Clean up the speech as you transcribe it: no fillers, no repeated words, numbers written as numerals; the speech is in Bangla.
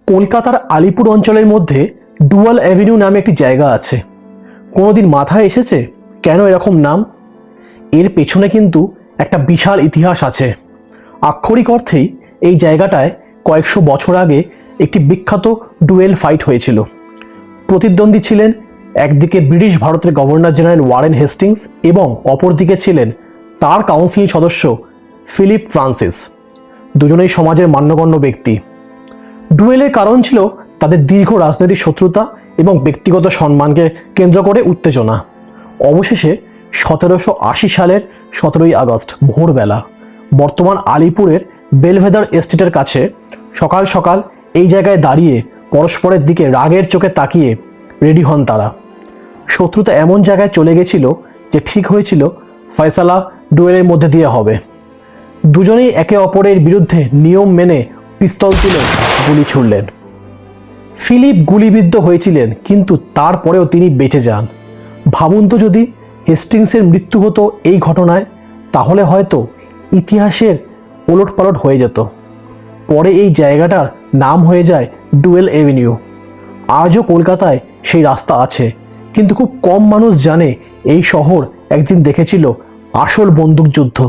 কলকাতার আলিপুর অঞ্চলের মধ্যে ডুয়াল অ্যাভিনিউ নামে একটি জায়গা আছে। কোনোদিন মাথায় এসেছে কেন এরকম নাম? এর পেছনে কিন্তু একটা বিশাল ইতিহাস আছে। আক্ষরিক অর্থেই এই জায়গাটায় কয়েকশো বছর আগে একটি বিখ্যাত ডুয়েল ফাইট হয়েছিল। প্রতিদ্বন্দ্বী ছিলেন একদিকে ব্রিটিশ ভারতের গভর্নর জেনারেল ওয়ারেন হেস্টিংস এবং অপরদিকে ছিলেন তার কাউন্সিল সদস্য ফিলিপ ফ্রান্সিস। দুজনেই সমাজের মান্যগণ্য ব্যক্তি। ডুয়েলের কারণ ছিল তাদের দীর্ঘ রাজনৈতিক শত্রুতা এবং ব্যক্তিগত সম্মানকে কেন্দ্র করে উত্তেজনা। অবশেষে 1780 সালের 17ই আগস্ট ভোরবেলা বর্তমান আলিপুরের বেলভেদার এস্টেটের কাছে সকাল সকাল এই জায়গায় দাঁড়িয়ে পরস্পরের দিকে রাগের চোখে তাকিয়ে রেডি হন তারা। শত্রুতা এমন জায়গায় চলে গেছিল যে ঠিক হয়েছিল ফয়সালা ডুয়েলের মধ্যে দিয়ে হবে। দুজনেই একে অপরের বিরুদ্ধে নিয়ম মেনে পিস্তল তুলে গুলি ছুড়লেন। ফিলিপ গুলিবিদ্ধ হয়েছিলেন, কিন্তু তারপরেও তিনি বেঁচে যান। ভাবুন তো, যদি হেস্টিংসের মৃত্যু হতো এই ঘটনায়, তাহলে হয়তো ইতিহাসের ওলটপালট হয়ে যেত। পরে এই জায়গাটার নাম হয়ে যায় ডুয়েল অ্যাভিনিউ। আজও কলকাতায় সেই রাস্তা আছে, কিন্তু খুব কম মানুষ জানে এই শহর একদিন দেখেছিল আসল বন্দুকযুদ্ধ।